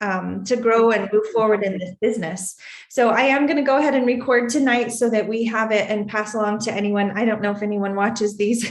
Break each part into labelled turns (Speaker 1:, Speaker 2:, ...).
Speaker 1: to grow and move forward in this business. So I am going to go ahead and record tonight so that we have it and pass along to anyone. I don't know if anyone watches these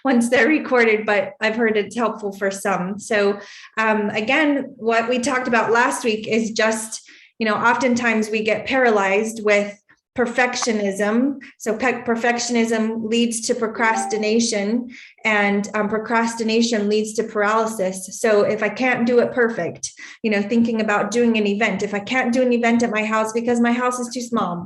Speaker 1: once they're recorded, but I've heard it's helpful for some. So again, what we talked about last week is just, oftentimes we get paralyzed with perfectionism. So perfectionism leads to procrastination, and procrastination leads to paralysis. So if I can't do it perfect, thinking about doing an event, if I can't do an event at my house because my house is too small,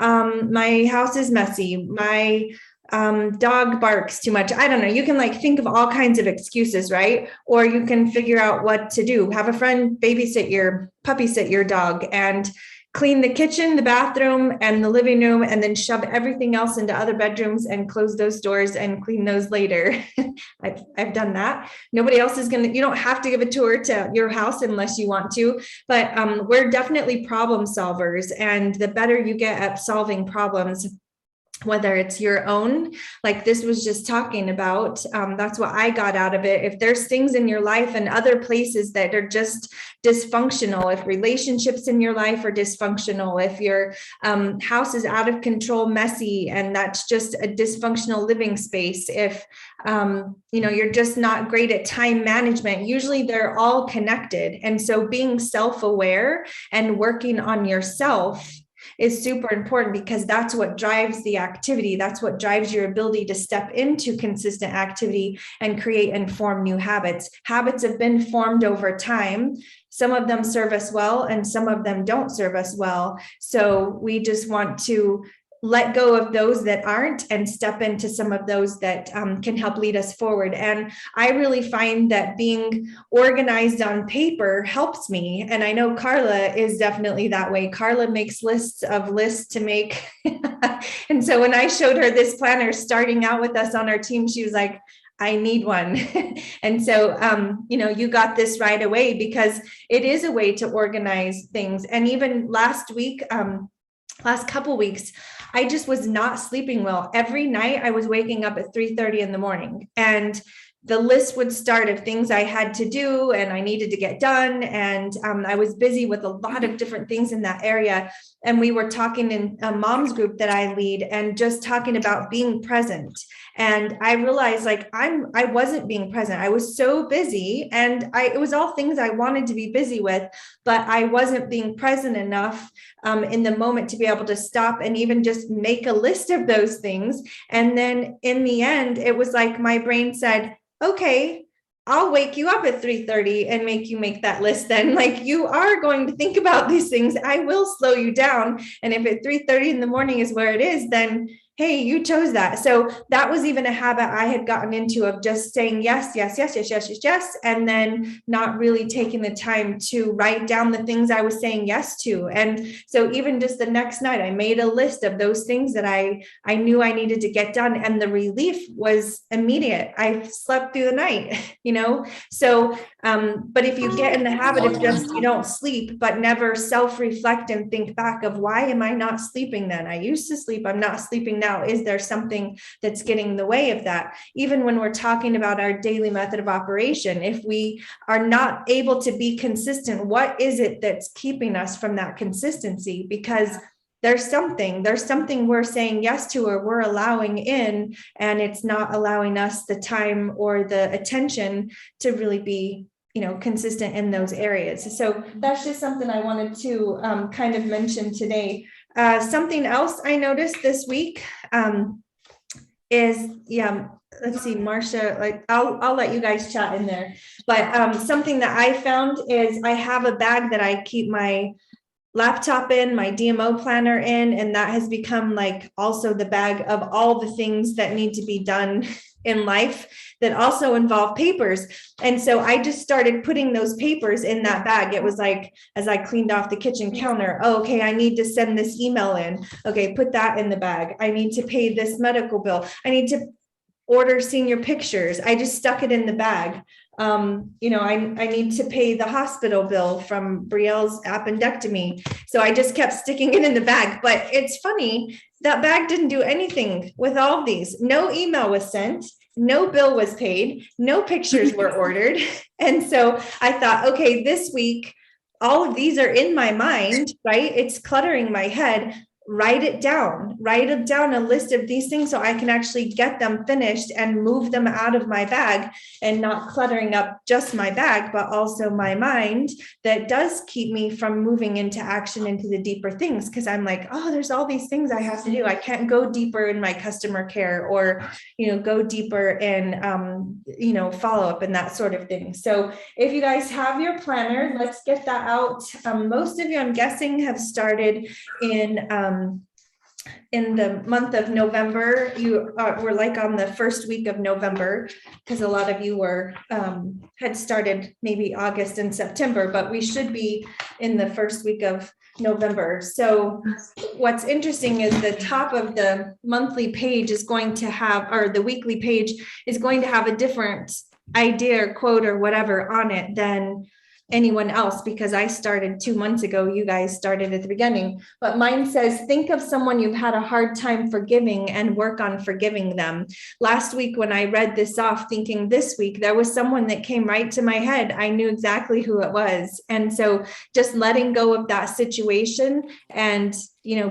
Speaker 1: my house is messy, my dog barks too much. I don't know. You can think of all kinds of excuses, right? Or you can figure out what to do. Have a friend puppy sit your dog, and clean the kitchen, the bathroom, and the living room, and then shove everything else into other bedrooms and close those doors and clean those later. I've done that. Nobody else is you don't have to give a tour to your house unless you want to, but we're definitely problem solvers. And the better you get at solving problems, whether it's your own, like this was just talking about, that's what I got out of it. If there's things in your life and other places that are just dysfunctional, if relationships in your life are dysfunctional, if your house is out of control, messy, and that's just a dysfunctional living space, if you're just not great at time management, usually they're all connected. And so being self-aware and working on yourself is super important, because that's what drives the activity. That's what drives your ability to step into consistent activity and create and form new habits. Habits have been formed over time. Some of them serve us well, and some of them don't serve us well. So we just want to let go of those that aren't and step into some of those that can help lead us forward. And I really find that being organized on paper helps me. And I know Carla is definitely that way. Carla makes lists of lists to make. And so when I showed her this planner starting out with us on our team, she was like, I need one. And so, you got this right away, because it is a way to organize things. And even last couple weeks, I just was not sleeping well. Every night I was waking up at 3:30 in the morning, and the list would start of things I had to do and I needed to get done. And I was busy with a lot of different things in that area. And we were talking in a mom's group that I lead, and just talking about being present. And I realized I wasn't being present. I was so busy, and it was all things I wanted to be busy with, but I wasn't being present enough in the moment to be able to stop and even just make a list of those things. And then in the end, it was like my brain said, okay, I'll wake you up at 3:30 and make you make that list. Then you are going to think about these things. I will slow you down. And if at 3:30 in the morning is where it is, then hey, you chose that. So that was even a habit I had gotten into, of just saying yes, yes, yes, yes, yes, yes, yes, and then not really taking the time to write down the things I was saying yes to. And so even just the next night, I made a list of those things that I knew I needed to get done. And the relief was immediate. I slept through the night, So, but if you get in the habit of just, you don't sleep, but never self-reflect and think back of, why am I not sleeping then? I used to sleep, I'm not sleeping now. Is there something that's getting in the way of that? Even when we're talking about our daily method of operation, if we are not able to be consistent, what is it that's keeping us from that consistency? Because there's something we're saying yes to, or we're allowing in, and it's not allowing us the time or the attention to really be consistent in those areas. So that's just something I wanted to kind of mention today. Something else I noticed this week is, let's see, Marcia, I'll let you guys chat in there. But something that I found is I have a bag that I keep my laptop in, my DMO planner in, and that has become also the bag of all the things that need to be done in life that also involve papers. And so I just started putting those papers in that bag. It was as I cleaned off the kitchen counter, okay, I need to send this email in. Okay, put that in the bag. I need to pay this medical bill. I need to order senior pictures. I just stuck it in the bag. I need to pay the hospital bill from Brielle's appendectomy. So I just kept sticking it in the bag. But it's funny, that bag didn't do anything with all of these. No email was sent. no bill was paid, no pictures were ordered. And so I thought, okay, this week, all of these are in my mind, right? It's cluttering my head. Write it down a list of these things so I can actually get them finished and move them out of my bag, and not cluttering up just my bag, but also my mind, that does keep me from moving into action, into the deeper things. Cause I'm like, oh, there's all these things I have to do. I can't go deeper in my customer care, or, go deeper in, follow up and that sort of thing. So if you guys have your planner, let's get that out. Most of you, I'm guessing, have started in the month of November. You were like on the first week of November, because a lot of you were had started maybe August and September, but we should be in the first week of November. So what's interesting is the top of the monthly page is going to have, or the weekly page is going to have a different idea or quote or whatever on it than anyone else, because I started 2 months ago. You guys started at the beginning, but mine says, think of someone you've had a hard time forgiving and work on forgiving them. Last week, when I read this off, thinking this week, there was someone that came right to my head. I knew exactly who it was. And so just letting go of that situation and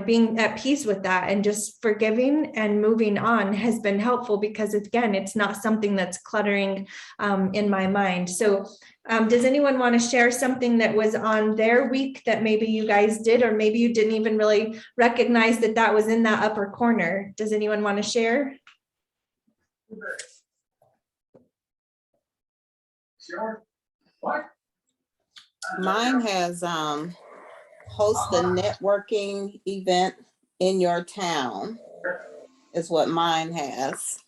Speaker 1: being at peace with that and just forgiving and moving on has been helpful, because again, it's not something that's cluttering in my mind. So does anyone want to share something that was on their week that maybe you guys did, or maybe you didn't even really recognize that that was in that upper corner? Does anyone want to share?
Speaker 2: Sure. What?
Speaker 3: Mine has host a networking event in your town is what mine has.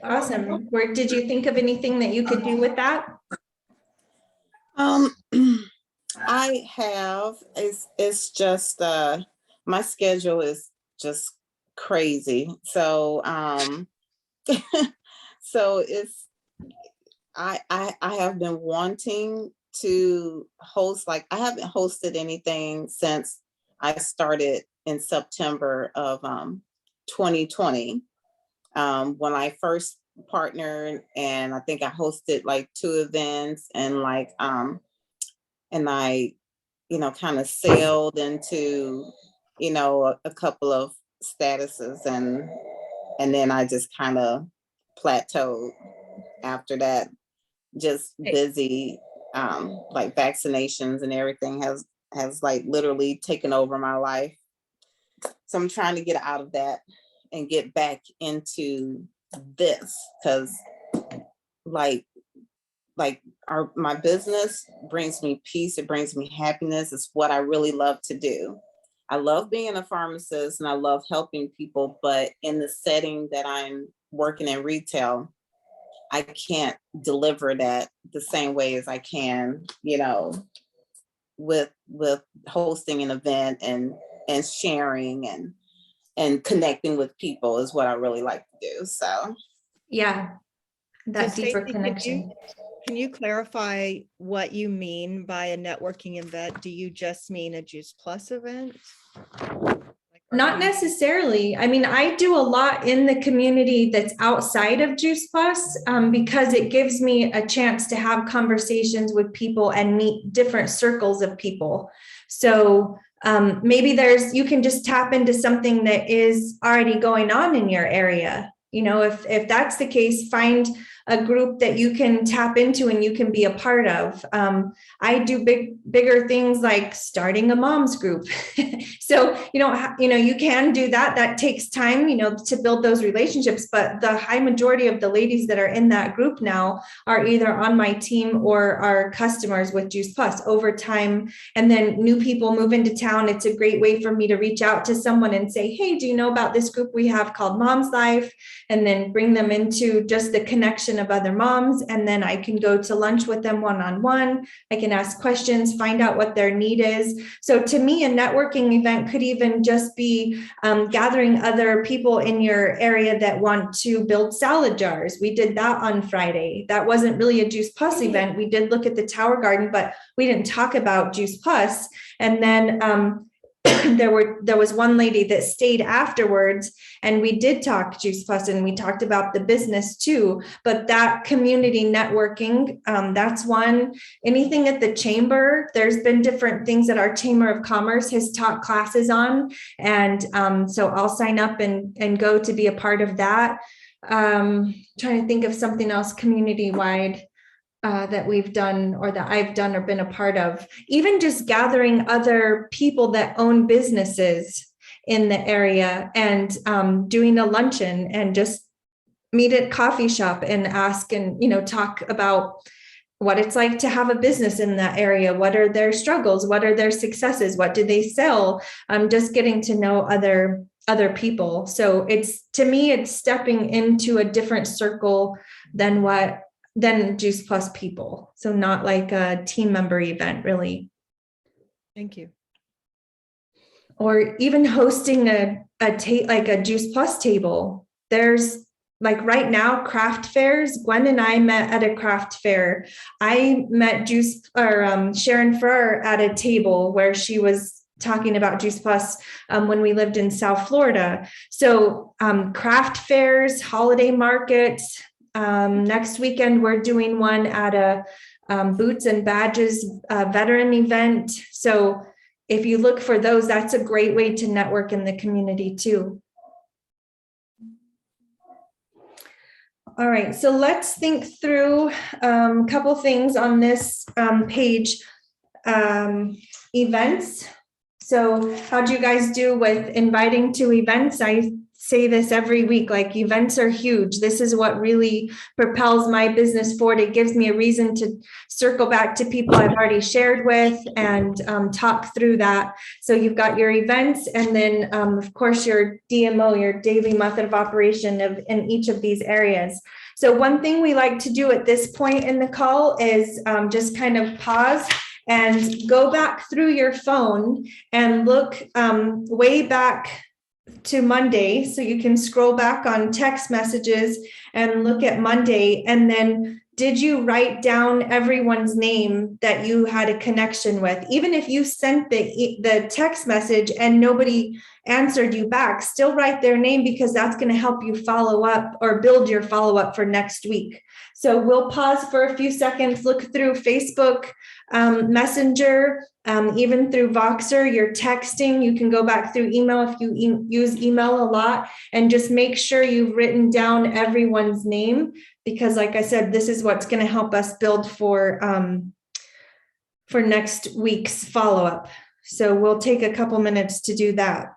Speaker 1: Awesome. Where did you think of anything that you could do with that?
Speaker 3: I have, it's just my schedule is just crazy. So so it's I have been wanting to host, like I haven't hosted anything since I started in September of 2020. When I first partnered, and I think I hosted like 2 events, and and I, kind of sailed into, a couple of statuses, and then I just kind of plateaued after that. Just busy, like vaccinations and everything has like literally taken over my life. So I'm trying to get out of that and get back into this, because like my business brings me peace, it brings me happiness. It's what I really love to do. I love being a pharmacist and I love helping people, but in the setting that I'm working in retail, I can't deliver that the same way as I can, with hosting an event and sharing and connecting with people is what I really like to do. So
Speaker 1: yeah, that
Speaker 4: So
Speaker 1: deeper
Speaker 4: Stacey,
Speaker 1: connection.
Speaker 4: Can you clarify what you mean by a networking event? Do you just mean a Juice Plus event?
Speaker 1: Not necessarily. I mean, I do a lot in the community that's outside of Juice Plus, because it gives me a chance to have conversations with people and meet different circles of people. So maybe you can just tap into something that is already going on in your area. If that's the case, find a group that you can tap into and you can be a part of. I do bigger things like starting a mom's group. So, you can do that. That takes time, to build those relationships. But the high majority of the ladies that are in that group now are either on my team or are customers with Juice Plus over time. And then new people move into town. It's a great way for me to reach out to someone and say, hey, do you know about this group we have called Mom's Life? And then bring them into just the connection of other moms. And then I can go to lunch with them one-on-one. I can ask questions, find out what their need is. So to me, a networking event could even just be gathering other people in your area that want to build salad jars. We did that on Friday. That wasn't really a Juice Plus event. We did look at the Tower Garden, but we didn't talk about Juice Plus. And then there was one lady that stayed afterwards, and we did talk Juice Plus, and we talked about the business too. But that community networking, that's one. Anything at the chamber, there's been different things that our Chamber of Commerce has taught classes on, and so I'll sign up and go to be a part of that. Trying to think of something else community wide that we've done, or that I've done or been a part of. Even just gathering other people that own businesses in the area, and doing a luncheon, and just meet at coffee shop and ask, and talk about what it's like to have a business in that area. What are their struggles? What are their successes? What do they sell? Just getting to know other people. So to me, it's stepping into a different circle than Juice Plus people. So not like a team member event, really.
Speaker 4: Thank you.
Speaker 1: Or even hosting like a Juice Plus table. There's like right now craft fairs. Gwen and I met at a craft fair. I met Sharon Furr at a table where she was talking about Juice Plus when we lived in South Florida. So craft fairs, holiday markets. Next weekend, we're doing one at a Boots and Badges veteran event. So if you look for those, that's a great way to network in the community too. All right, so let's think through a couple things on this page. Events. So how'd you guys do with inviting to events? I say this every week, like events are huge. This is what really propels my business forward. It gives me a reason to circle back to people I've already shared with and talk through that. So you've got your events, and then of course your DMO, your daily method of operation in each of these areas. So one thing we like to do at this point in the call is just kind of pause and go back through your phone and look way back to Monday. So you can scroll back on text messages and look at Monday. And then did you write down everyone's name that you had a connection with? Even if you sent the text message and nobody answered you back, still write their name, because that's going to help you follow up or build your follow-up for next week. So we'll pause for a few seconds, look through Facebook, Messenger, even through Voxer. You're texting, you can go back through email if you use email a lot, and just make sure you've written down everyone's name, because like I said, this is what's going to help us build for next week's follow-up. So we'll take a couple minutes to do that.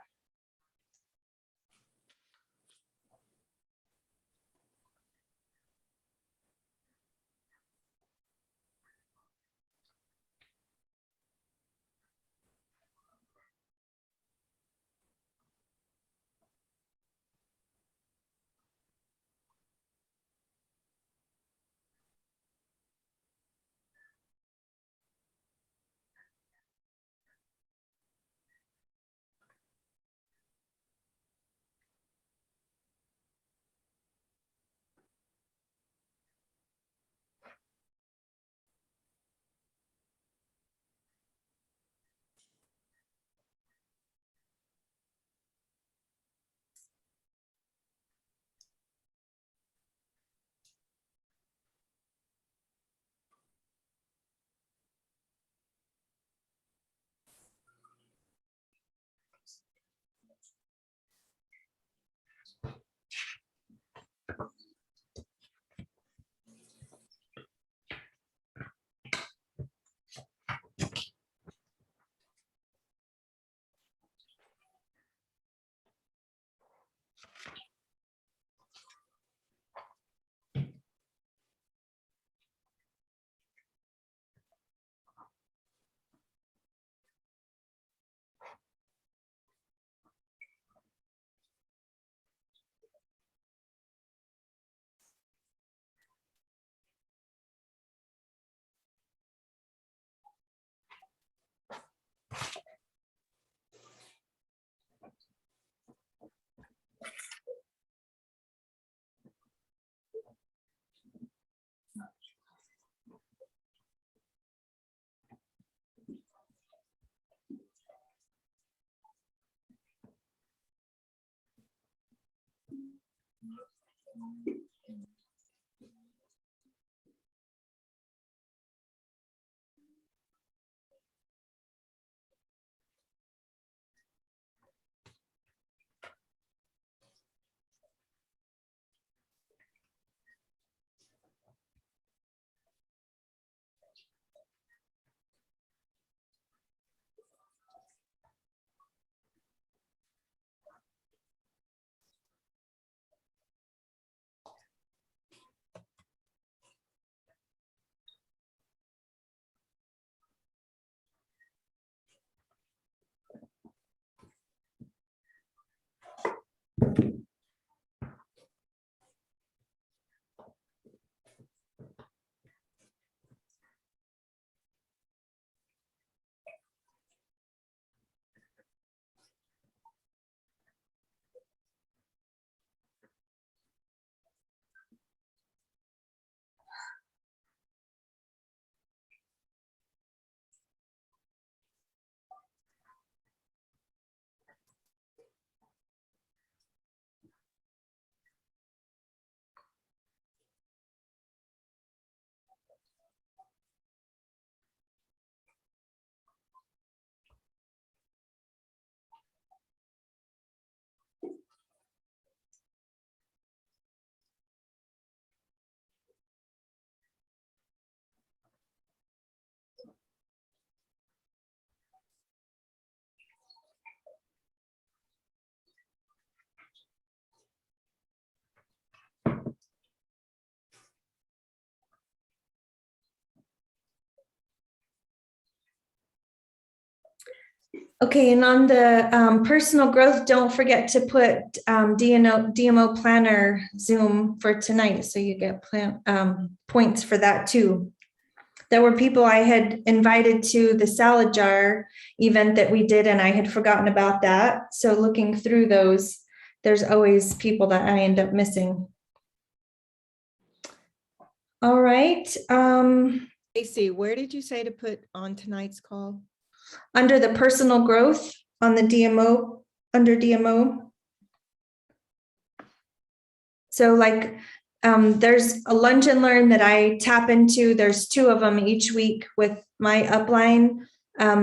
Speaker 1: Okay, and on the personal growth, don't forget to put DMO planner Zoom for tonight, so you get points for that too. There were people I had invited to the salad jar event that we did, and I had forgotten about that. So looking through those, there's always people that I end up missing. All right.
Speaker 4: Stacy, where did you say to put on tonight's call?
Speaker 1: Under the personal growth on the DMO, under DMO. So like, there's a lunch and learn that I tap into. There's 2 of them each week with my upline.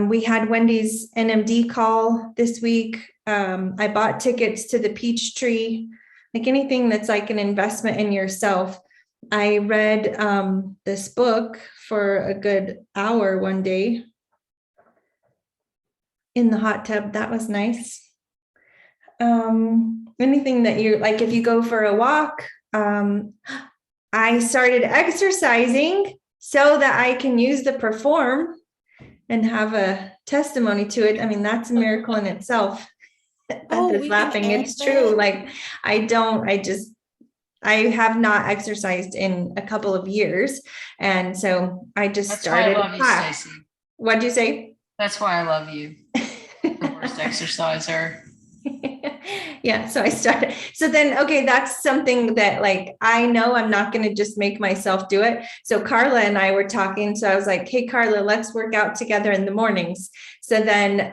Speaker 1: We had Wendy's NMD call this week. I bought tickets to the Peach Tree, like anything that's like an investment in yourself. I read this book for a good hour one day in the hot tub. That was nice. Anything that you like, if you go for a walk, I started exercising so that I can use the Perform and have a testimony to it. I mean, that's a miracle in itself. Beth laughing. It's true. Like, I have not exercised in a couple of years. And so I just started.
Speaker 5: That's why I love you, Stacey.
Speaker 1: What'd you say?
Speaker 5: That's why I love you. The worst exerciser.
Speaker 1: Yeah, so I started. So then, okay, that's something that like, I know I'm not going to just make myself do it. So Carla and I were talking. So I was like, hey, Carla, let's work out together in the mornings. So then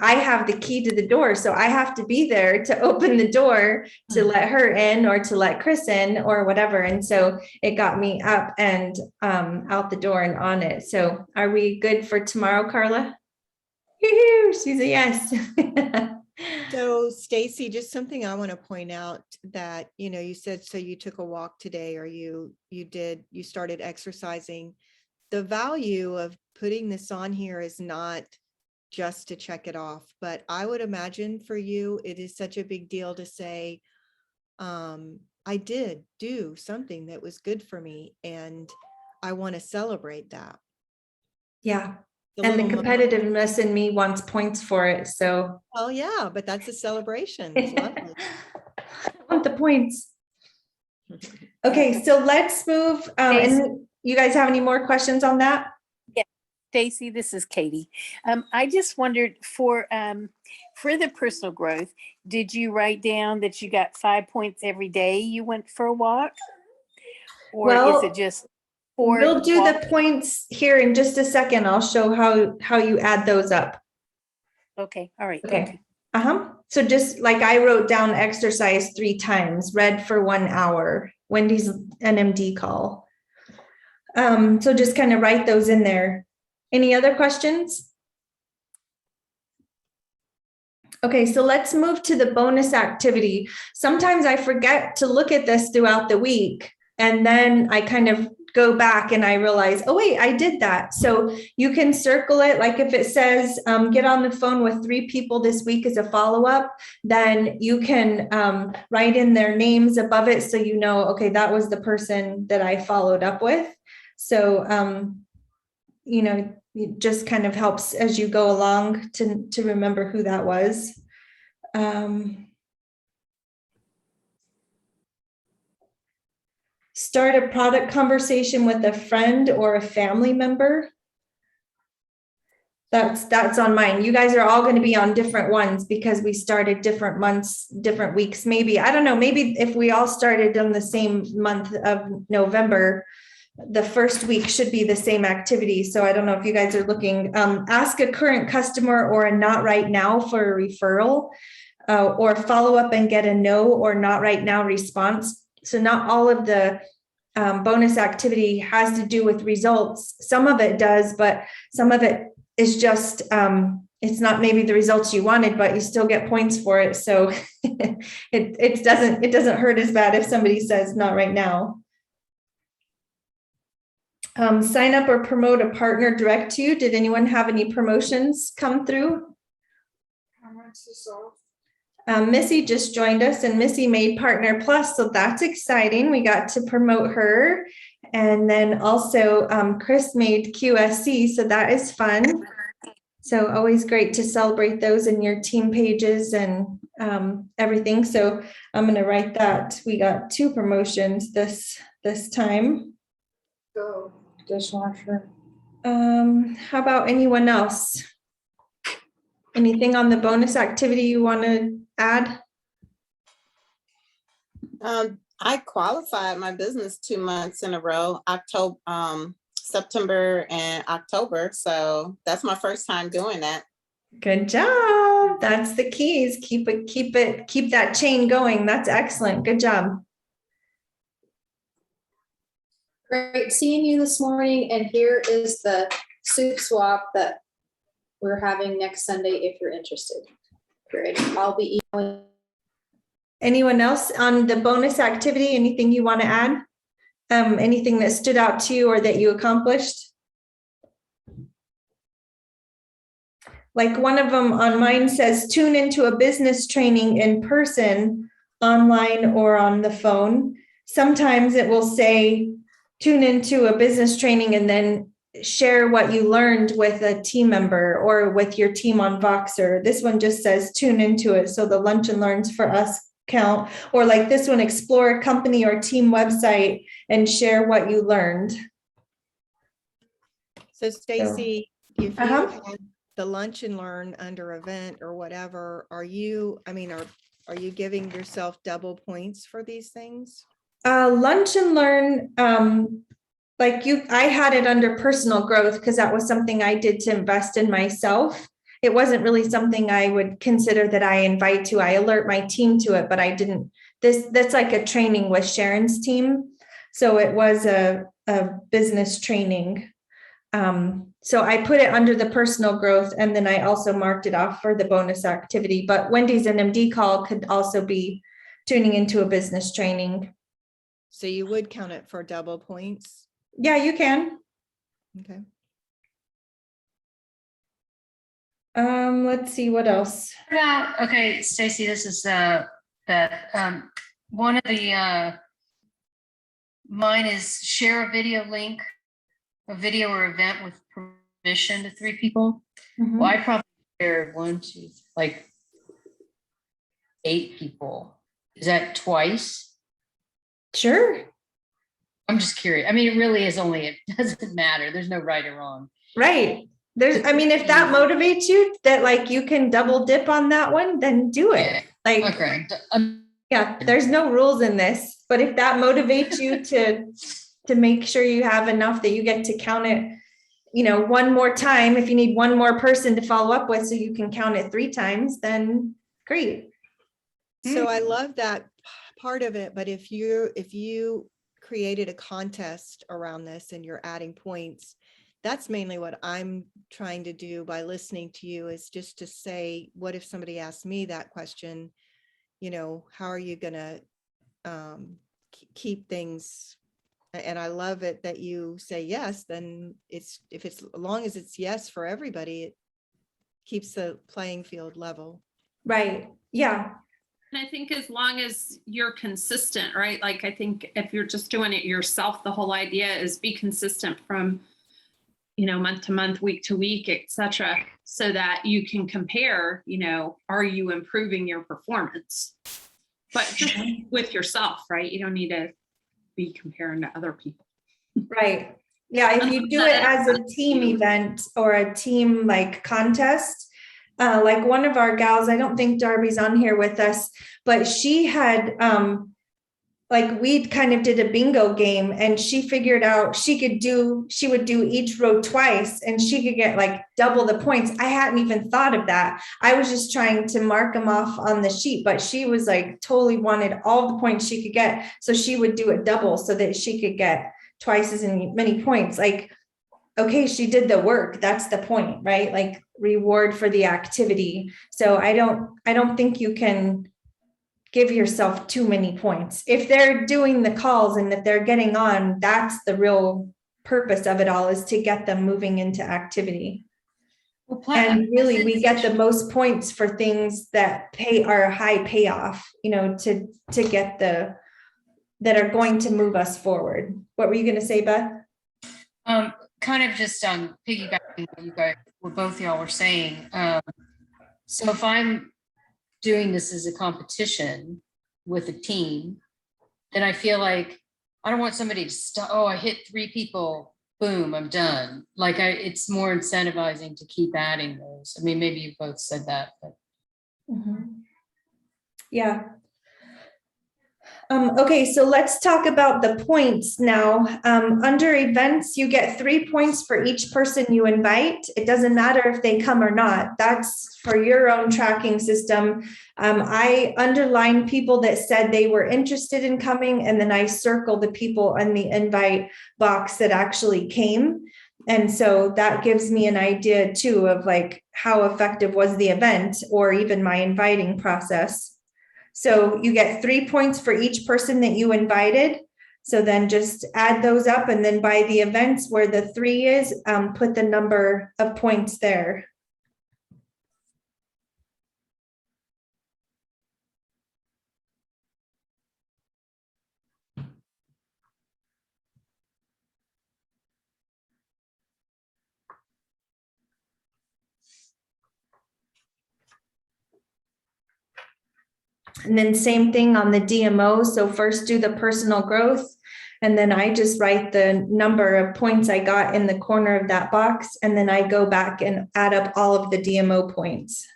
Speaker 1: I have the key to the door. So I have to be there to open the door to let her in or to let Chris in or whatever. And so it got me up and out the door and on it. So are we good for tomorrow, Carla? She's a yes.
Speaker 4: So Stacy, just something I want to point out that, you said, so you took a walk today or you started exercising. The value of putting this on here is not just to check it off, but I would imagine for you, it is such a big deal to say, I did do something that was good for me and I want to celebrate that.
Speaker 1: Yeah. And the competitiveness in me wants points for it. So,
Speaker 4: well, yeah, but that's a celebration. It's lovely.
Speaker 1: I want the points. Okay, so let's move. And you guys have any more questions on that?
Speaker 6: Yeah, Stacy, this is Katie. I just wondered for the personal growth, did you write down that you got 5 points every day you went for a walk? Or is it just
Speaker 1: we'll do the points here in just a second. I'll show how you add those up.
Speaker 6: Okay. All right.
Speaker 1: Okay.
Speaker 6: Thank you.
Speaker 1: So just like I wrote down exercise 3 times, read for 1 hour, Wendy's NMD call. So just kind of write those in there. Any other questions? Okay, so let's move to the bonus activity. Sometimes I forget to look at this throughout the week, and then I kind of go back and I realize, oh wait, I did that. So you can circle it. Like if it says, get on the phone with 3 people this week as a follow-up, then you can write in their names above it. So you know, okay, that was the person that I followed up with. So, you know, it just kind of helps as you go along to remember who that was. Start a product conversation with a friend or a family member. That's on mine. You guys are all going to be on different ones because we started different months, different weeks. Maybe, I don't know, maybe if we all started on the same month of November, the first week should be the same activity. So I don't know if you guys are looking, ask a current customer or a not right now for a referral, or follow up and get a no or not right now response. So not all of the bonus activity has to do with results. Some of it does, but some of it is just, it's not maybe the results you wanted, but you still get points for it. So it doesn't hurt as bad if somebody says not right now. Sign up or promote a partner direct to you. Did anyone have any promotions come through? Missy just joined us, and Missy made Partner Plus, so that's exciting. We got to promote her. And then also Chris made QSC, so that is fun. So always great to celebrate those in your team pages and everything. So I'm going to write that. We got 2 promotions this time.
Speaker 2: Go, dishwasher.
Speaker 1: How about anyone else? Anything on the bonus activity you want to add?
Speaker 3: I qualified my business 2 months in a row, September and October. So that's my first time doing that.
Speaker 1: Good job. That's the keys. Keep that chain going. That's excellent. Good job.
Speaker 7: Great seeing you this morning. And here is the soup swap that we're having next Sunday if you're interested. Great. I'll be emailing.
Speaker 1: Anyone else on the bonus activity? Anything you want to add? Anything that stood out to you or that you accomplished? Like one of them on mine says, tune into a business training in person, online, or on the phone. Sometimes it will say, tune into a business training and then share what you learned with a team member or with your team on Voxer. This one just says tune into it. So the lunch and learns for us count. Or like this one, explore a company or team website and share what you learned.
Speaker 4: So Stacy, if you
Speaker 1: Uh-huh.
Speaker 4: had the lunch and learn under event or whatever, are you giving yourself double points for these things?
Speaker 1: Lunch and learn, I had it under personal growth because that was something I did to invest in myself. It wasn't really something I would consider that I invite to. I alert my team to it, but I didn't. That's like a training with Sharon's team. So it was a business training. So I put it under the personal growth, and then I also marked it off for the bonus activity. But Wendy's NMD call could also be tuning into a business training.
Speaker 4: So you would count it for double points?
Speaker 1: Yeah, you can.
Speaker 4: Okay.
Speaker 1: Let's see what else.
Speaker 5: Okay, Stacy, this is Beth. One of the mine is share a video link, a video or event with permission to 3 people. Well, I probably shared 8 people. Is that twice?
Speaker 1: Sure.
Speaker 5: I'm just curious. I mean, it really is it doesn't matter. There's no right or wrong.
Speaker 1: Right. If that motivates you, that like you can double dip on that one, then do it.
Speaker 5: Yeah.
Speaker 1: Like,
Speaker 5: Okay.
Speaker 1: yeah, there's no rules in this, but if that motivates you to make sure you have enough that you get to count it, one more time, if you need one more person to follow up with, so you can count it 3 times, then Great.
Speaker 4: So I love that part of it, but if you created a contest around this and you're adding points, that's mainly what I'm trying to do by listening to you, is just to say, what if somebody asked me that question? You know, how are you gonna keep things? And I love it that you say yes, then it's, if it's, as long as it's yes for everybody, it keeps the playing field level.
Speaker 1: Right. Yeah.
Speaker 8: And I think as long as you're consistent, right? Like, I think if you're just doing it yourself, the whole idea is be consistent from, month to month, week to week, et cetera, so that you can compare, are you improving your performance? But just with yourself, right? You don't need to be comparing to other people.
Speaker 1: Right. Yeah. If you do it as a team event or a team like contest, like one of our gals, I don't think Darby's on here with us, but she had, like we kind of did a bingo game, and she figured out she would do each row twice and she could get like double the points. I hadn't even thought of that. I was just trying to mark them off on the sheet, but she was like totally wanted all the points she could get. So she would do it double so that she could get twice as many points. Like, okay, she did the work. That's the point, right? Like reward for the activity. So I don't think you can give yourself too many points. If they're doing the calls and that they're getting on, that's the real purpose of it all, is to get them moving into activity. And really, we get the most points for things that are a high payoff, to get that are going to move us forward. What were you going to say, Beth?
Speaker 5: Kind of just piggybacking what you guys, what both y'all were saying. So if I'm doing this as a competition with a team, then I feel like I don't want somebody to stop. Oh, I hit 3 people, boom, I'm done. Like it's more incentivizing to keep adding those. I mean, maybe you both said that, but.
Speaker 1: Yeah. Okay, so let's talk about the points now. Under events, you get 3 points for each person you invite. It doesn't matter if they come or not. That's for your own tracking system. I underlined people that said they were interested in coming, and then I circled the people in the invite box that actually came. And so that gives me an idea too of like how effective was the event, or even my inviting process. So you get 3 points for each person that you invited. So then just add those up, and then by the events where the 3 is, put the number of points there. And then same thing on the DMO. So first do the personal growth, and then I just write the number of points I got in the corner of that box. And then I go back and add up all of the DMO points.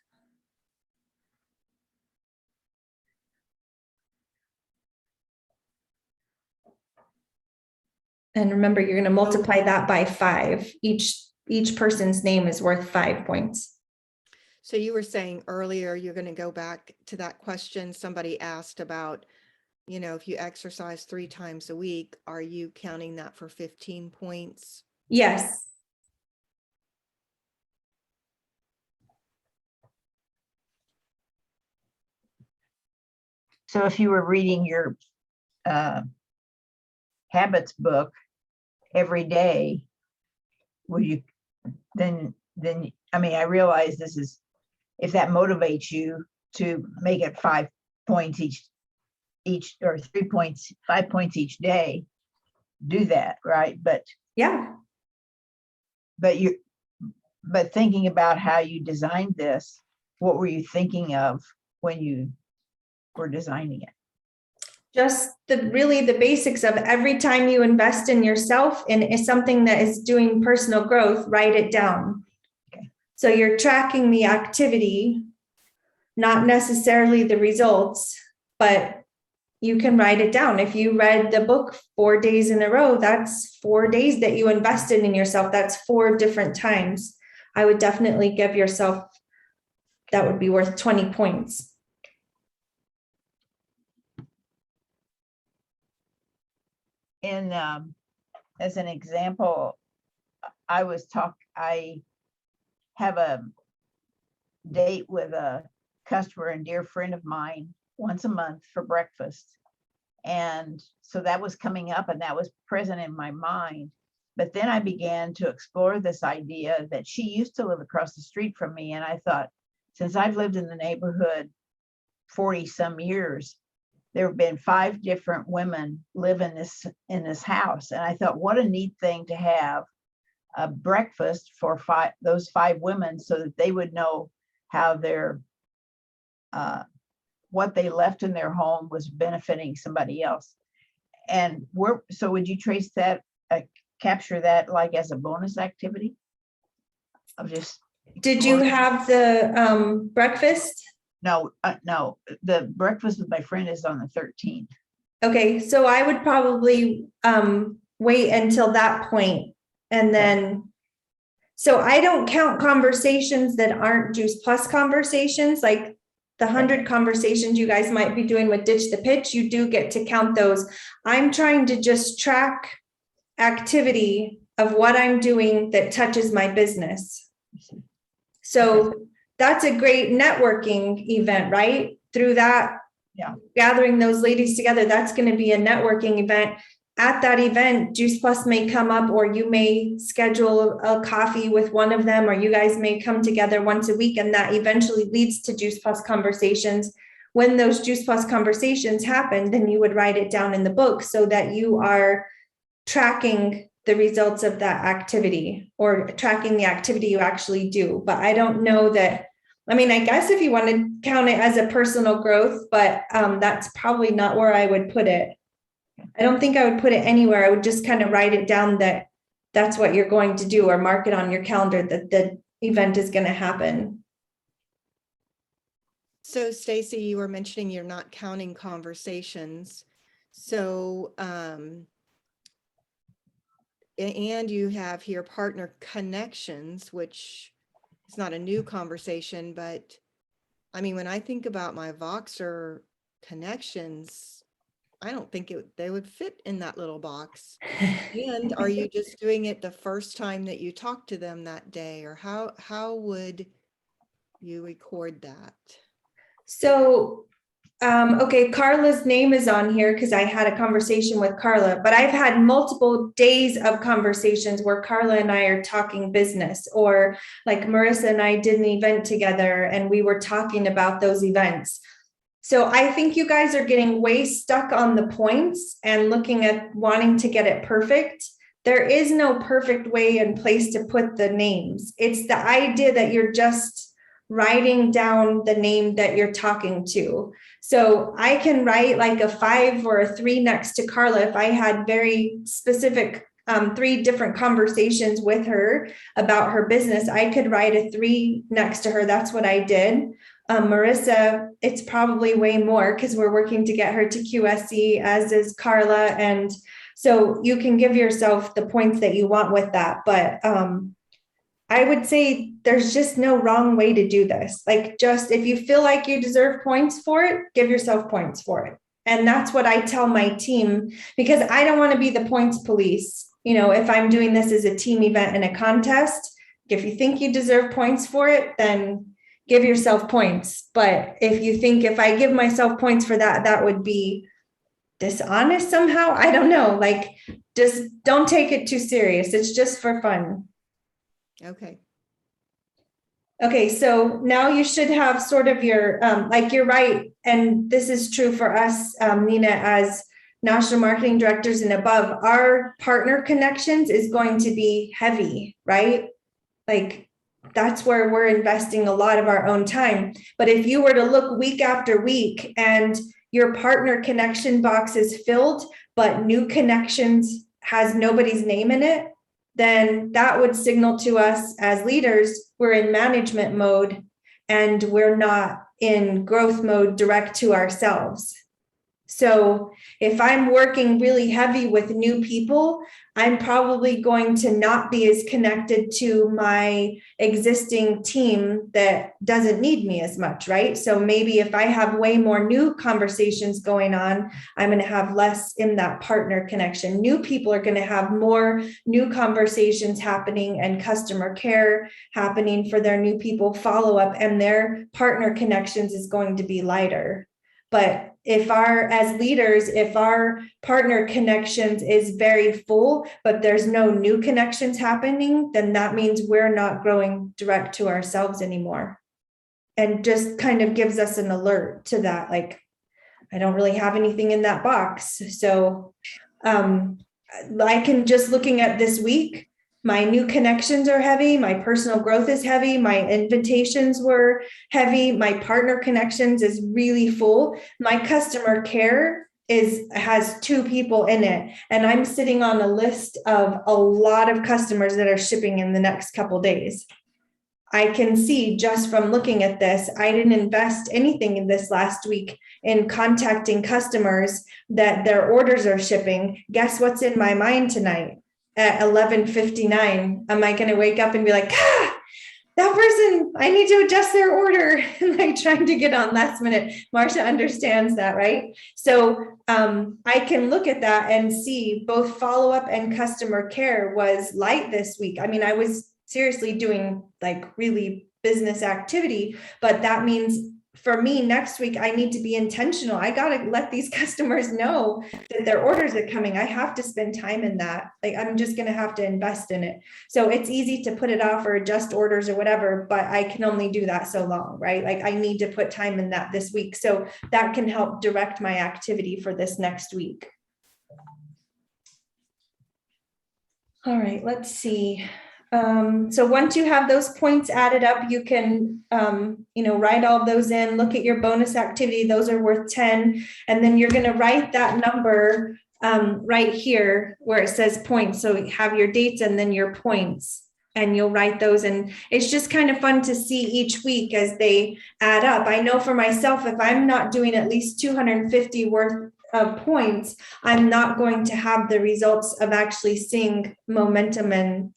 Speaker 1: And remember, you're going to multiply that by 5. Each person's name is worth 5 points.
Speaker 4: So you were saying earlier, you're going to go back to that question somebody asked about, if you exercise 3 times a week, are you counting that for 15 points?
Speaker 1: Yes.
Speaker 9: So if you were reading your habits book every day, would you then I mean, I realize this is, if that motivates you to make it 5 points each or 3 points, 5 points each day, do that, right? But
Speaker 1: Yeah.
Speaker 9: But thinking about how you designed this, what were you thinking of when you were designing it?
Speaker 1: Just really the basics of every time you invest in yourself and is something that is doing personal growth, write it down.
Speaker 9: Okay.
Speaker 1: So you're tracking the activity, not necessarily the results, but you can write it down. If you read the book 4 days in a row, that's 4 days that you invested in yourself. That's 4 different times. I would definitely give yourself, that would be worth 20 points.
Speaker 9: as an example, I have a date with a customer and dear friend of mine once a month for breakfast. And so that was coming up and that was present in my mind. But then I began to explore this idea that she used to live across the street from me. And I thought, since I've lived in the neighborhood 40 some years, there have been 5 different women live in this house. And I thought, what a neat thing to have a breakfast for those 5 women so that they would know how their what they left in their home was benefiting somebody else. And so would you trace that, capture that like as a bonus activity?
Speaker 1: Did you have the breakfast?
Speaker 9: No, no, the breakfast with my friend is on the 13th.
Speaker 1: Okay, so I would probably wait until that point and then, so I don't count conversations that aren't Juice Plus conversations, like the 100 conversations you guys might be doing with Ditch the Pitch, you do get to count those. I'm trying to just track activity of what I'm doing that touches my business. So that's a great networking event, right? Through that, gathering those ladies together, that's going to be a networking event. At that event, Juice Plus may come up, or you may schedule a coffee with one of them, or you guys may come together once a week, and that eventually leads to Juice Plus conversations. When those Juice Plus conversations happen, then you would write it down in the book so that you are tracking the results of that activity or tracking the activity you actually do. But I don't know that, I mean, I guess if you want to count it as a personal growth, but that's probably not where I would put it. I don't think I would put it anywhere. I would just kind of write it down that that's what you're going to do, or mark it on your calendar that the event is going to happen.
Speaker 4: So Stacy, you were mentioning you're not counting conversations. So, and you have here partner connections, which is not a new conversation, but I mean, when I think about my Voxer connections, I don't think they would fit in that little box. And are you just doing it the first time that you talk to them that day, or how would you record that?
Speaker 1: So, okay, Carla's name is on here because I had a conversation with Carla, but I've had multiple days of conversations where Carla and I are talking business, or like Marissa and I did an event together and we were talking about those events. So I think you guys are getting way stuck on the points and looking at wanting to get it perfect. There is no perfect way and place to put the names. It's the idea that you're just writing down the name that you're talking to. So I can write like a 5 or a 3 next to Carla if I had very specific 3 different conversations with her about her business. I could write a 3 next to her. That's what I did. Marissa, it's probably way more because we're working to get her to QSC, as is Carla. And so you can give yourself the points that you want with that. But I would say there's just no wrong way to do this. Like, just if you feel like you deserve points for it, give yourself points for it. And that's what I tell my team, because I don't want to be the points police. You know, if I'm doing this as a team event and a contest, if you think you deserve points for it, then give yourself points. But if you think if I give myself points for that, that would be dishonest somehow, I don't know, like, just don't take it too serious. It's just for fun.
Speaker 4: Okay.
Speaker 1: Okay, so now you should have sort of your, like, you're right. And this is true for us, Nina, as national marketing directors and above, our partner connections is going to be heavy, right? Like, that's where we're investing a lot of our own time. But if you were to look week after week and your partner connection box is filled, but new connections has nobody's name in it, then that would signal to us as leaders, we're in management mode and we're not in growth mode direct to ourselves. So if I'm working really heavy with new people, I'm probably going to not be as connected to my existing team that doesn't need me as much, right? So maybe if I have way more new conversations going on, I'm going to have less in that partner connection. New people are going to have more new conversations happening and customer care happening for their new people, follow up, and their partner connections is going to be lighter. But if as leaders, if our partner connections is very full, but there's no new connections happening, then that means we're not growing direct to ourselves anymore. And just kind of gives us an alert to that, like, I don't really have anything in that box. So I can just looking at this week, my new connections are heavy. My personal growth is heavy. My invitations were heavy. My partner connections is really full. My customer care has 2 people in it. And I'm sitting on a list of a lot of customers that are shipping in the next couple days. I can see just from looking at this, I didn't invest anything in this last week in contacting customers that their orders are shipping. Guess what's in my mind tonight at 11:59? Am I going to wake up and be like, that person, I need to adjust their order, and like trying to get on last minute? Marsha understands that, right? So I can look at that and see both follow-up and customer care was light this week. I mean, I was seriously doing like really business activity, but that means for me next week, I need to be intentional. I got to let these customers know that their orders are coming. I have to spend time in that. Like, I'm just going to have to invest in it. So it's easy to put it off or adjust orders or whatever, but I can only do that so long, right? Like, I need to put time in that this week. So that can help direct my activity for this next week. All right, let's see. So once you have those points added up, you can, write all those in, look at your bonus activity. Those are worth 10. And then you're going to write that number right here where it says points. So you have your dates and then your points, and you'll write those. And it's just kind of fun to see each week as they add up. I know for myself, if I'm not doing at least 250 worth of points, I'm not going to have the results of actually seeing momentum and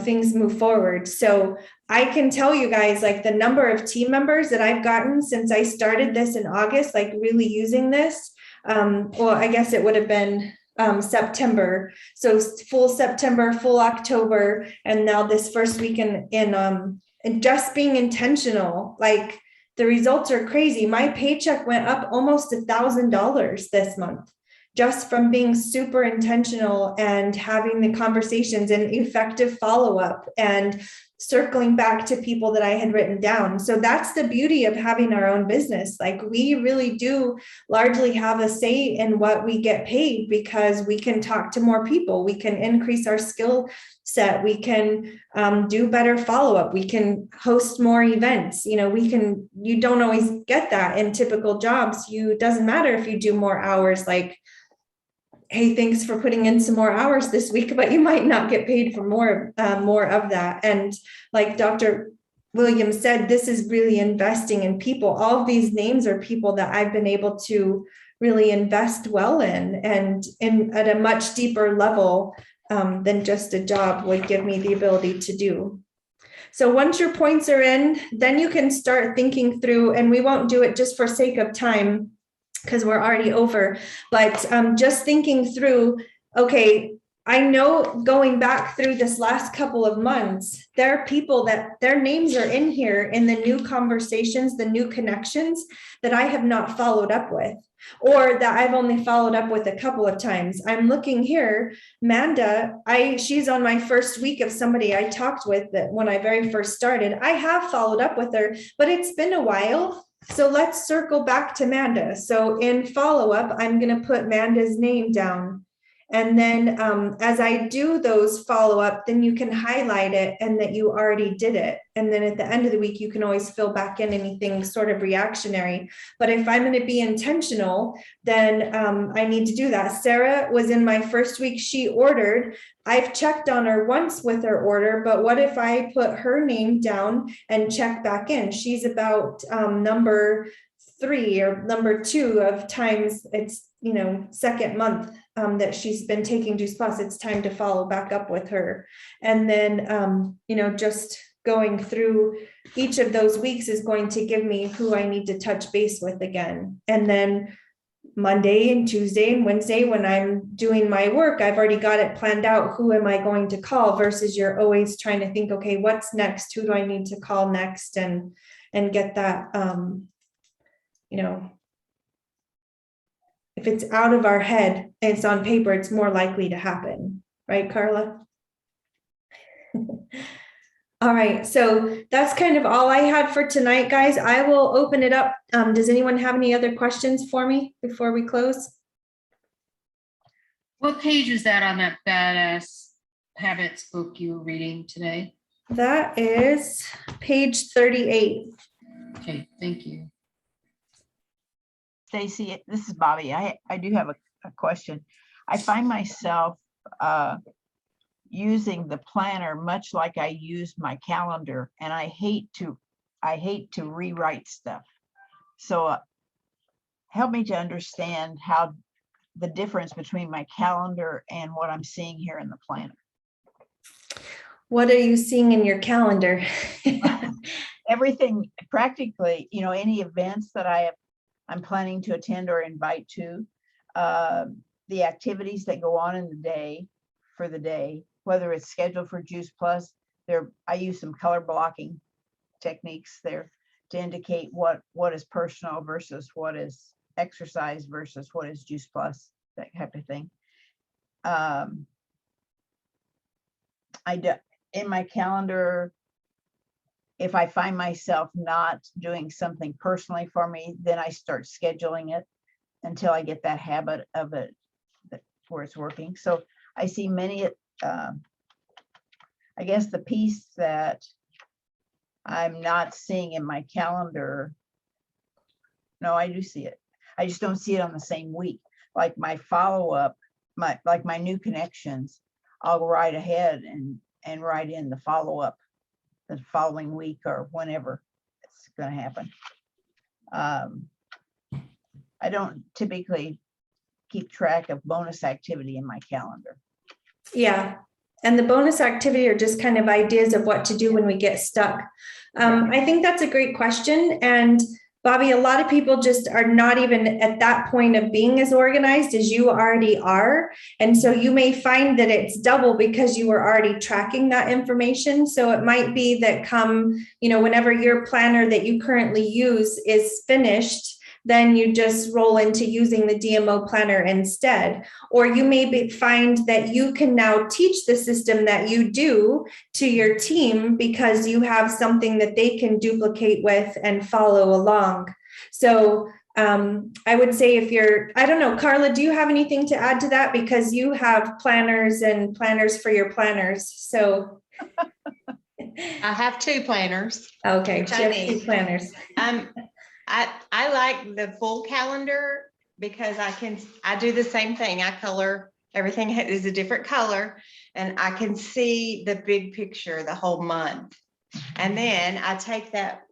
Speaker 1: things move forward. So I can tell you guys, like, the number of team members that I've gotten since I started this in August, like really using this. Well, I guess it would have been September. So full September, full October, and now this first week in just being intentional, like, the results are crazy. My paycheck went up almost $1,000 this month, just from being super intentional and having the conversations and effective follow-up and circling back to people that I had written down. So that's the beauty of having our own business. Like, we really do largely have a say in what we get paid, because we can talk to more people. We can increase our skill set. We can do better follow-up. We can host more events. You don't always get that in typical jobs. It doesn't matter if you do more hours, like, hey, thanks for putting in some more hours this week, but you might not get paid for more of that. And like Dr. Williams said, this is really investing in people. All of these names are people that I've been able to really invest well in, and at a much deeper level than just a job would give me the ability to do. So once your points are in, then you can start thinking through, and we won't do it just for sake of time, because we're already over, but just thinking through, okay, I know going back through this last couple of months, there are people that their names are in here in the new conversations, the new connections that I have not followed up with, or that I've only followed up with a couple of times. I'm looking here, Manda, she's on my first week of somebody I talked with that when I very first started. I have followed up with her, but it's been a while. So let's circle back to Manda. So in follow-up, I'm going to put Manda's name down. And then as I do those follow-up, then you can highlight it and that you already did it. And then at the end of the week, you can always fill back in anything sort of reactionary. But if I'm going to be intentional, then I need to do that. Sarah was in my first week. She ordered. I've checked on her once with her order, but what if I put her name down and check back in? She's about number 3 or number 2 of times it's, second month that she's been taking Juice Plus, it's time to follow back up with her. And then, just going through each of those weeks is going to give me who I need to touch base with again. And then Monday and Tuesday and Wednesday, when I'm doing my work, I've already got it planned out. Who am I going to call versus you're always trying to think, okay, what's next? Who do I need to call next? And get that, if it's out of our head and it's on paper, it's more likely to happen. Right, Carla? All right, so that's kind of all I had for tonight, guys. I will open it up. Does anyone have any other questions for me before we close?
Speaker 5: What page is that on that badass habits book you were reading today?
Speaker 1: That is page 38.
Speaker 5: Okay, thank you.
Speaker 9: Stacy, this is Bobby. I do have a question. I find myself using the planner much like I use my calendar, and I hate to rewrite stuff. So help me to understand how the difference between my calendar and what I'm seeing here in the planner.
Speaker 1: What are you seeing in your calendar?
Speaker 9: Everything practically, any events that I'm planning to attend or invite to, the activities that go on in the day for the day, whether it's scheduled for Juice Plus. I use some color blocking techniques there to indicate what is personal versus what is exercise versus what is Juice Plus, that type of thing. In my calendar, if I find myself not doing something personally for me, then I start scheduling it until I get that habit of it where it's working. So I see many, I guess the piece that I'm not seeing in my calendar, no, I do see it. I just don't see it on the same week. Like my follow-up, my new connections, I'll go right ahead and write in the follow-up the following week or whenever it's going to happen. I don't typically keep track of bonus activity in my calendar.
Speaker 1: Yeah. And the bonus activity are just kind of ideas of what to do when we get stuck. I think that's a great question. And Bobby, a lot of people just are not even at that point of being as organized as you already are. And so you may find that it's double because you were already tracking that information. So it might be that whenever your planner that you currently use is finished, then you just roll into using the DMO planner instead. Or you may find that you can now teach the system that you do to your team because you have something that they can duplicate with and follow along. So I would say I don't know, Carla, do you have anything to add to that? Because you have planners and planners for your planners. So
Speaker 2: I have 2 planners.
Speaker 1: okay,
Speaker 2: Which I
Speaker 1: just 2
Speaker 2: need.
Speaker 1: planners.
Speaker 2: I like the full calendar because I do the same thing. I color, everything is a different color, and I can see the big picture the whole month. And then I take that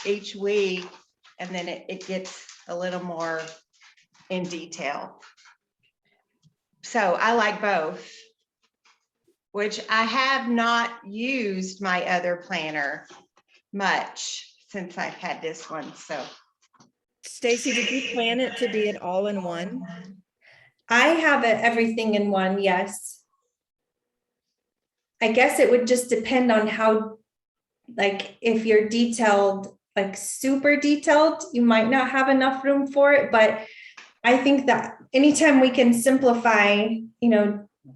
Speaker 2: each week, and then it gets a little more in detail. So I like both, which I have not used my other planner much since I've had this one. So
Speaker 4: Stacy, did you plan it to be an all-in-one?
Speaker 1: I have everything in one, yes. I guess it would just depend on how, if you're detailed, super detailed, you might not have enough room for it. But I think that anytime we can simplify,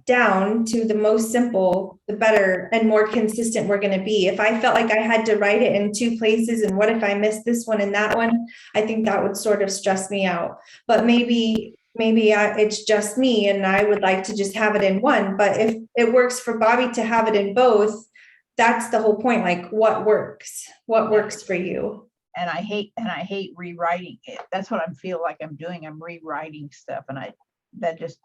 Speaker 1: down to the most simple, the better and more consistent we're going to be. If I felt like I had to write it in 2 places, and what if I missed this one and that one, I think that would sort of stress me out. But maybe it's just me and I would like to just have it in one. But if it works for Bobby to have it in both, that's the whole point. What works for you?
Speaker 9: And I hate rewriting it. That's what I feel like I'm doing. I'm rewriting stuff, and that just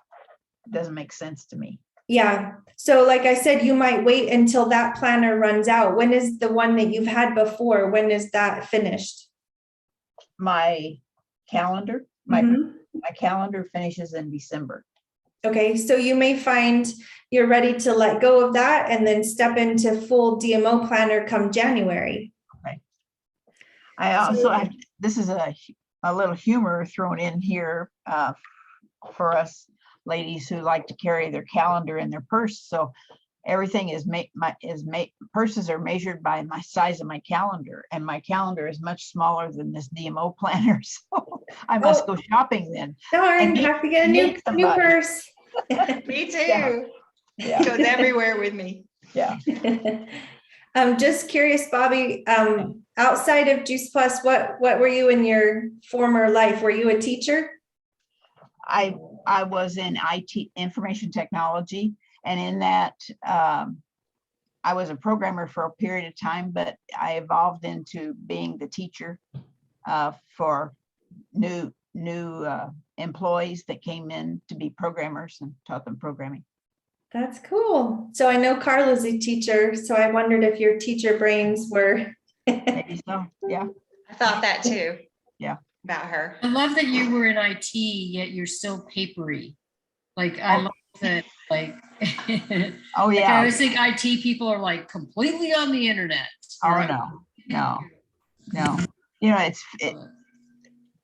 Speaker 9: doesn't make sense to me.
Speaker 1: Yeah. So like I said, you might wait until that planner runs out. When is the one that you've had before? When is that finished?
Speaker 9: my calendar. My
Speaker 1: Mhm.
Speaker 9: calendar finishes in December.
Speaker 1: Okay, so you may find you're ready to let go of that and then step into full DMO planner come January.
Speaker 9: I also have, this is a little humor thrown in here for us ladies who like to carry their calendar in their purse. So everything purses are measured by my size of my calendar, and my calendar is much smaller than this DMO planner. So I must go shopping then.
Speaker 1: Darn,
Speaker 9: And
Speaker 1: have to get a new
Speaker 9: somebody.
Speaker 1: purse.
Speaker 2: Me too.
Speaker 9: Yeah. Yeah.
Speaker 2: Goes everywhere with me.
Speaker 9: Yeah.
Speaker 1: I'm just curious, Bobby, outside of Juice Plus, what were you in your former life? Were you a teacher?
Speaker 9: I was in IT, information technology, and in that I was a programmer for a period of time, but I evolved into being the teacher for new employees that came in to be programmers and taught them programming.
Speaker 1: That's cool. So I know Carla's a teacher, so I wondered if your teacher brains were.
Speaker 9: Maybe so, yeah.
Speaker 2: I thought that too.
Speaker 9: Yeah.
Speaker 2: About her.
Speaker 5: I love that you were in IT, yet you're still papery. Like, I love that, like.
Speaker 9: Oh,
Speaker 5: Like, I
Speaker 9: yeah.
Speaker 5: always think IT people are like completely on the internet.
Speaker 9: Oh,
Speaker 5: You're like,
Speaker 9: no. You know,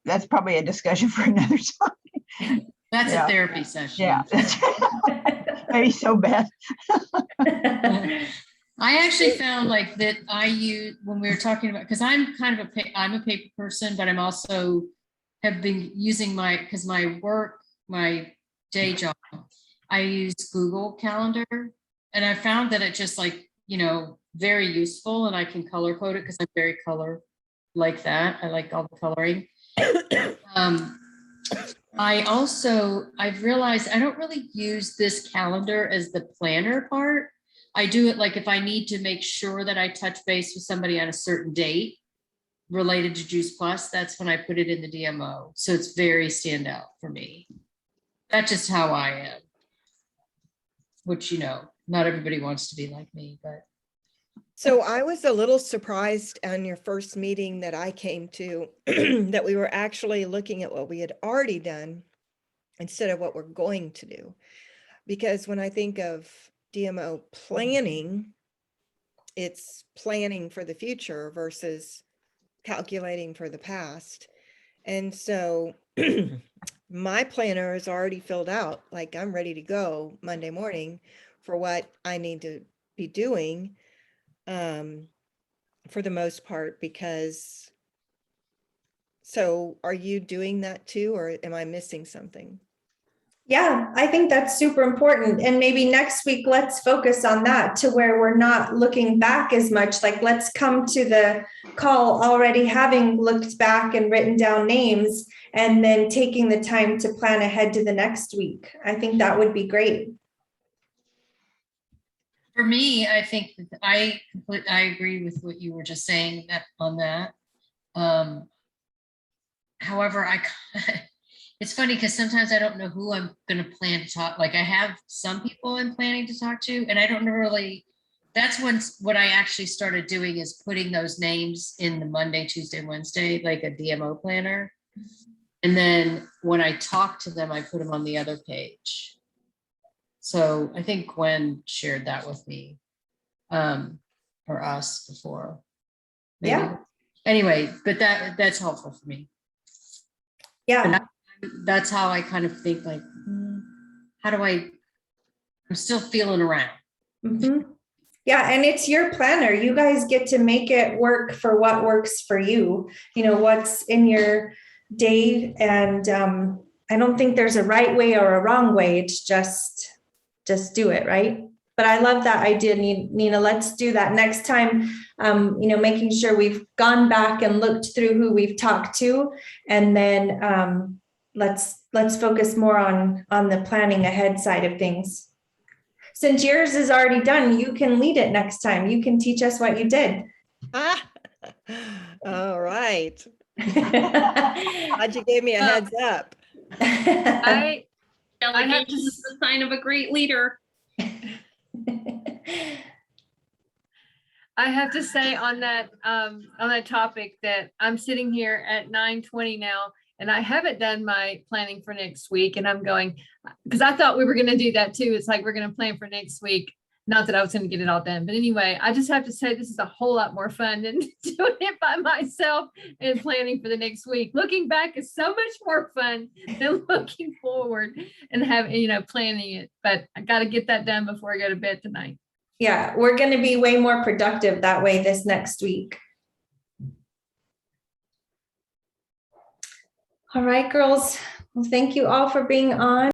Speaker 9: that's probably a discussion for another time.
Speaker 5: That's
Speaker 9: Yeah.
Speaker 5: a therapy session.
Speaker 9: Yeah. Maybe so bad.
Speaker 5: I actually found like that I use when we were talking about, because I'm kind of I'm a paper person, but I'm also have been using because my work, my day job, I use Google Calendar, and I found that it just like, very useful, and I can color code it because I'm very color like that. I like all the coloring. I've realized I don't really use this calendar as the planner part. I do it like if I need to make sure that I touch base with somebody on a certain date related to Juice Plus, that's when I put it in the DMO. So it's very standout for me. That's just how I am. Which, not everybody wants to be like me, but.
Speaker 4: So I was a little surprised on your first meeting that I came to that we were actually looking at what we had already done instead of what we're going to do. Because when I think of DMO planning, it's planning for the future versus calculating for the past. And so my planner is already filled out, like I'm ready to go Monday morning for what I need to be doing. For the most part, because, so are you doing that too, or am I missing something?
Speaker 1: Yeah, I think that's super important. And maybe next week, let's focus on that to where we're not looking back as much. Like, let's come to the call already having looked back and written down names, and then taking the time to plan ahead to the next week. I think that would be great.
Speaker 5: For me, I think that I agree with what you were just saying on that. However, it's funny because sometimes I don't know who I'm going to plan to talk. Like I have some people I'm planning to talk to, and I don't really. That's what I actually started doing is putting those names in the Monday, Tuesday, Wednesday, like a DMO planner. And then when I talk to them, I put them on the other page. So I think Gwen shared that with me, or us before. Maybe.
Speaker 1: Yeah.
Speaker 5: Anyway, but that's helpful for me.
Speaker 1: Yeah.
Speaker 5: That's how I kind of think like, how do I'm still feeling around.
Speaker 1: Mm-hmm. Yeah. And it's your planner. You guys get to make it work for what works for you, what's in your day. And I don't think there's a right way or a wrong way. It's just do it. Right. But I love that idea, Nina. Let's do that next time. Making sure we've gone back and looked through who we've talked to, and then let's focus more on the planning ahead side of things. Since yours is already done, you can lead it next time. You can teach us what you did.
Speaker 4: All right. Glad you gave me a heads up.
Speaker 8: Delegation is the sign of a great leader.
Speaker 10: I have to say on that topic that I'm sitting here at 9:20 now, and I haven't done my planning for next week. And I'm going, because I thought we were going to do that too. It's like, we're going to plan for next week. Not that I was going to get it all done, but anyway, I just have to say this is a whole lot more fun than doing it by myself and planning for the next week. Looking back is so much more fun than looking forward and having, planning it. But I got to get that done before I go to bed tonight.
Speaker 1: Yeah, we're going to be way more productive that way this next week. All right, girls. Well, thank you all for being on.